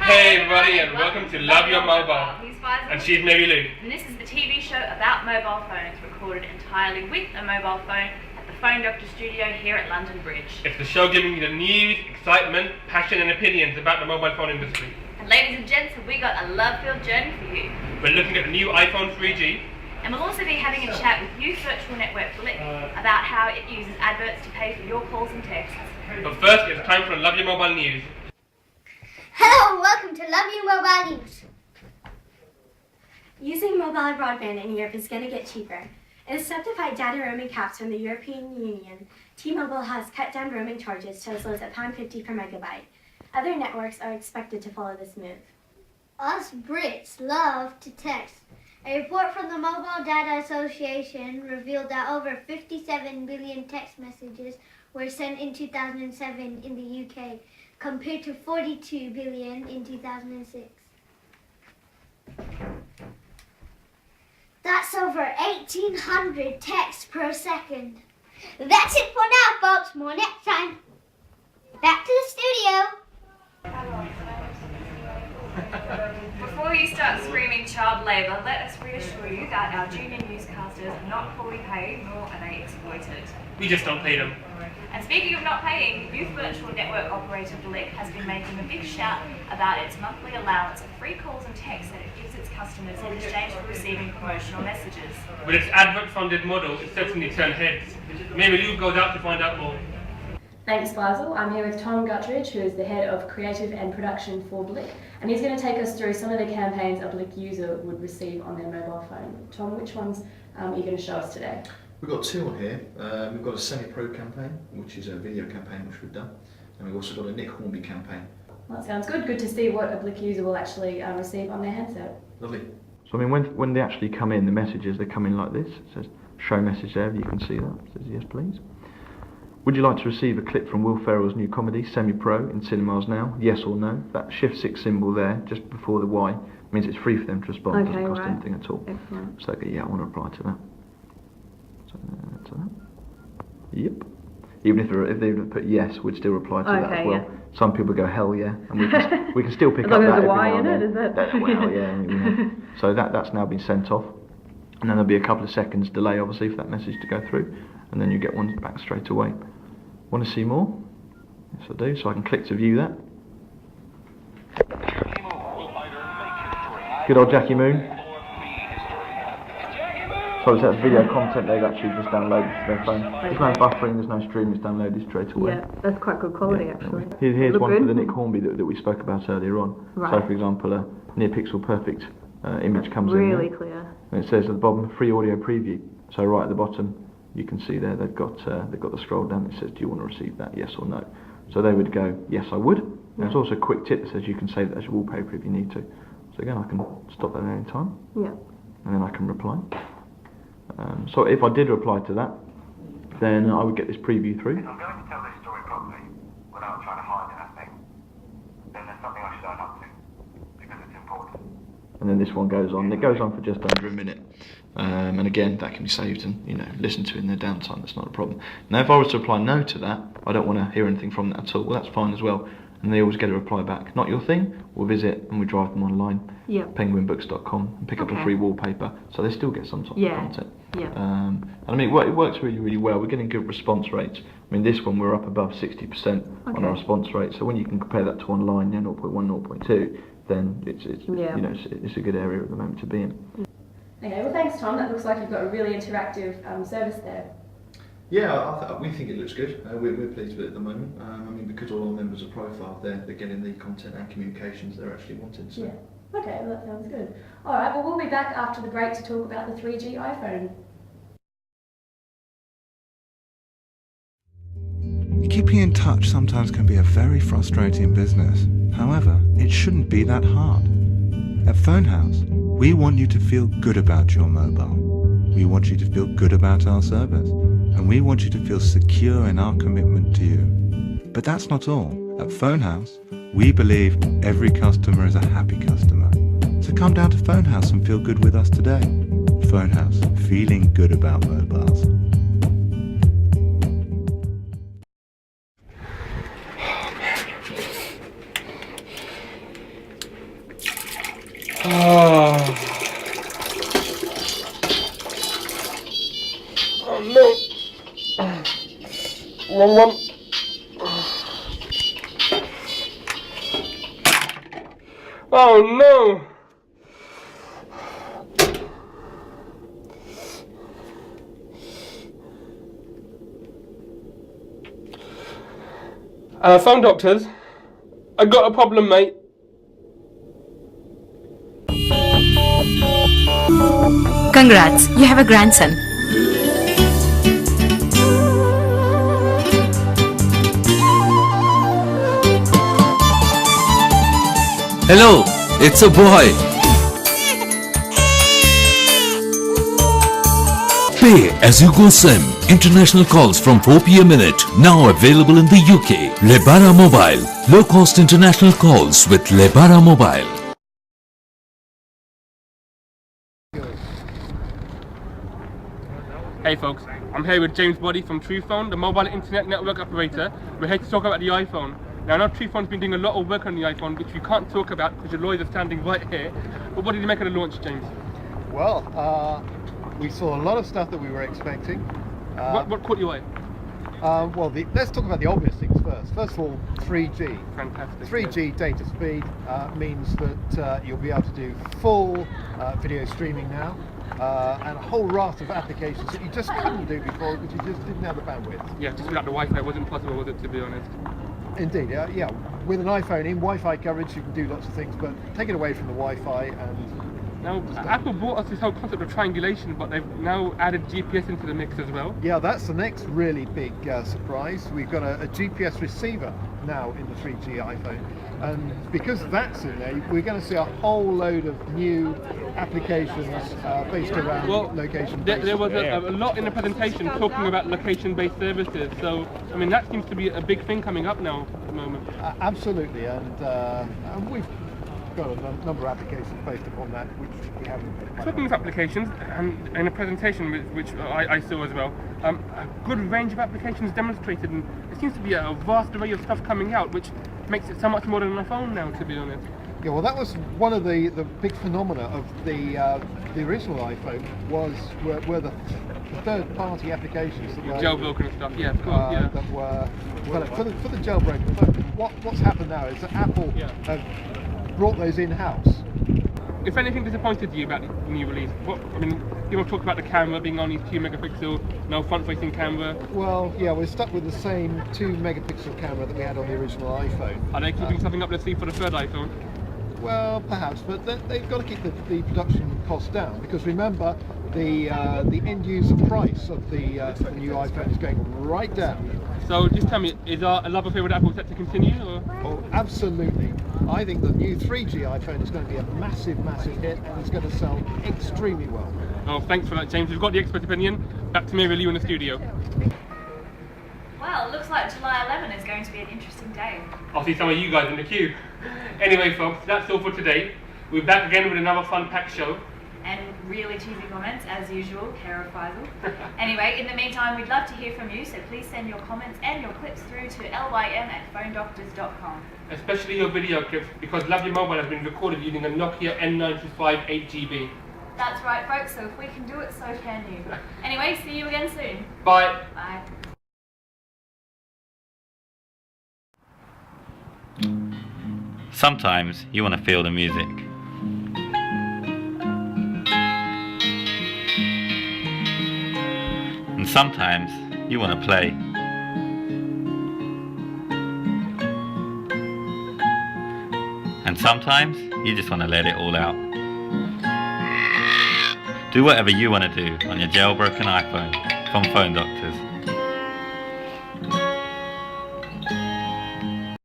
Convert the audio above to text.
Hey everybody, and welcome to Love Your Mobile. He's Faisal. And she's Mary Lou. And this is the TV show about mobile phones, recorded entirely with a mobile phone at the Phone Doctor studio here at London Bridge. It's the show giving you the news, excitement, passion and opinions about the mobile phone industry. And ladies and gents, we got a love-filled journey for you. We're looking at the new iPhone 3G. And we'll also be having a chat with Youth Virtual Network Blick about how it uses adverts to pay for your calls and texts. But first, it's time for Love Your Mobile News. Hello and welcome to Love Your Mobile News. Using mobile broadband in Europe is going to get cheaper. In step-to-fight data roaming caps from the European Union, T-Mobile has cut down roaming charges to as low as £1.50 per megabyte. Other networks are expected to follow this move. Us Brits love to text. A report from the Mobile Data Association revealed that over 57 billion text messages were sent in 2007 in the UK, compared to 42 billion in 2006. That's over 1,800 texts per second. That's it for now, folks. More next time. Back to the studio. Before you start screaming child labour, let us reassure you that our junior newscasters are not poorly paid, nor are they exploited. We just don't pay them. And speaking of not paying, Youth Virtual Network operator Blick has been making a big shout about its monthly allowance of free calls and texts that it gives its customers in exchange for receiving promotional messages. With its advert-funded model, it certainly turned heads. Mary Lou goes out to find out more. Thanks, Faisal. I'm here with Tom Guttridge, who is the head of creative and production for Blick, and he's going to take us through some of the campaigns a Blick user would receive on their mobile phone. Tom, which ones are you going to show us today? We've got two on here. We've got a semi-pro campaign, which is a video campaign which we've done, and we've also got a Nick Hornby campaign. Well, that sounds good. Good to see what a Blick user will actually receive on their handset. Lovely. So I mean, when they actually come in, the messages, they come in like this. It says show message there, you can see that. It says yes please. Would you like to receive a clip from Will Ferrell's new comedy, Semi-Pro, in cinemas now? Yes or no? That Shift 6 symbol there, just before the Y, means it's free for them to respond. Okay, it doesn't cost right. anything at all. Excellent. So yeah, I want to reply to that. So to that. Yep. Even if they put yes, we'd still reply to that as well. Yeah. Some people go hell yeah, and we can still pick as up long that as every a Y now in and it, then. is it? Well, yeah. You know. So that's now been sent off, and then there'll be a couple of seconds delay, obviously, for that message to go through, and then you get one back straight away. Want to see more? Yes, I do. So I can click to view that. Good old Jackie Moon. So that's video content they've actually just downloaded to their phone. There's no buffering, there's no stream, it's downloaded straight away. Yeah, that's quite good quality actually. Here's Look one good. for the Nick Hornby that we spoke about earlier on. Right. So for example, a near pixel perfect image comes in Really there, clear. and it says at the bottom, free audio preview. So right at the bottom, you can see there they've got the scroll down that says, do you want to receive that, yes or no? So they would go, yes I would. There's also a quick tip that says you can save that as your wallpaper if you need to. So again, I can stop that at any time, Yeah. and then I can reply. So if I did reply to that, then I would get this preview through. If I'm going to tell this story properly, without trying to hide anything, then there's something I should own up to, because it's important. And then this one goes on. It goes on for just under a minute, and again that can be saved and listened to in their downtime. That's not a problem. Now if I was to reply no to that, I don't want to hear anything from that at all. Well, that's fine as well. And they always get a reply back. Not your thing. We'll visit and we drive them online. Yeah. Penguinbooks.com and pick up a free wallpaper. So they still get some sort of content. Yeah. And I mean it works really, really well. We're getting good response rates. I mean this one we're up above 60% on our response rate. So when you can compare that to online, 0.1, 0.2, then it's a good area at the moment to be in. Okay, well thanks Tom. That looks like you've got a really interactive service there. Yeah, we think it looks good. We're pleased with it at the moment. I mean, because all our members are profiled, they're getting the content and communications they're actually wanting. So. Yeah. Okay, well that sounds good. Alright, well we'll be back after the break to talk about the 3G iPhone. Keeping in touch sometimes can be a very frustrating business. However, it shouldn't be that hard. At Phone House, we want you to feel good about your mobile. We want you to feel good about our service. And we want you to feel secure in our commitment to you. But that's not all. At Phone House, we believe every customer is a happy customer. So come down to Phone House and feel good with us today. Phone House, feeling good about mobiles. Oh no! Wrong one. Oh no! Phone doctors. I got a problem, mate. Congrats, you have a grandson. Hello, it's a boy. Pay as you go SIM. International calls from 4 p.m. minute. Now available in the UK. Lebara Mobile. Low cost international calls with Lebara Mobile. Hey folks, I'm here with James Boddy from Truephone, the mobile internet network operator. We're here to talk about the iPhone. Now I know Truephone's been doing a lot of work on the iPhone, which we can't talk about because your lawyers are standing right here. But what did you make of the launch, James? Well, we saw a lot of stuff that we were expecting. What caught your eye? Let's talk about the obvious things first. First of all, 3G. Fantastic. 3G data speed means that you'll be able to do full video streaming now, and a whole raft of applications that you just couldn't do before because you just didn't have the bandwidth. Yeah, just without the Wi-Fi it wasn't possible, was it, to be honest? Indeed, yeah. With an iPhone in Wi-Fi coverage, you can do lots of things, but take it away from the Wi-Fi and... Now, Apple brought us this whole concept of triangulation, but they've now added GPS into the mix as well. Yeah, that's the next really big surprise. We've got a GPS receiver now in the 3G iPhone, and because that's in there, we're going to see a whole load of new applications based around location. There was a lot in the presentation talking about location-based services, so I mean that seems to be a big thing coming up now at the moment. Absolutely, and we've got a number of applications based upon that, which we haven't. Talking of applications, and in a presentation which I saw as well, a good range of applications demonstrated, and there seems to be a vast array of stuff coming out, which makes it so much more than a phone now, to be honest. Yeah, well, that was one of the big phenomena of the original iPhone were the third-party applications that were jailbroken and stuff. Yeah, of course. Yeah. That were for the jailbroken. What's happened now is that Apple have brought those in-house. If anything disappointed you about the new release, people talk about the camera being only 2 megapixel, no front-facing camera. Well, yeah, we're stuck with the same 2 megapixel camera that we had on the original iPhone. Are they keeping something up their sleeve for the third iPhone? Well, perhaps, but they've got to keep the production costs down, because remember, the end-user price of the new iPhone is going right down. So just tell me, is our love affair with Apple set to continue? Or? Oh, absolutely. I think the new 3G iPhone is going to be a massive, massive hit, and it's going to sell extremely well. Oh, thanks for that, James. We've got the expert opinion. Back to me with you in the studio. Well, it looks like July 11 is going to be an interesting day. I'll see some of you guys in the queue. Anyway, folks, that's all for today. We're back again with another fun-packed show. And really cheesy comments, as usual, care of Faisal. Anyway, in the meantime, we'd love to hear from you, so please send your comments and your clips through to lym@fonedoctors.com. Especially your video clips, because Love Your Mobile has been recorded using a Nokia N95 8GB. That's right, folks, so if we can do it, so can you. Anyway, see you again soon. Bye. Bye. Sometimes you want to feel the music. And sometimes you want to play. And sometimes you just want to let it all out. Do whatever you want to do on your jailbroken iPhone from Phone Doctors.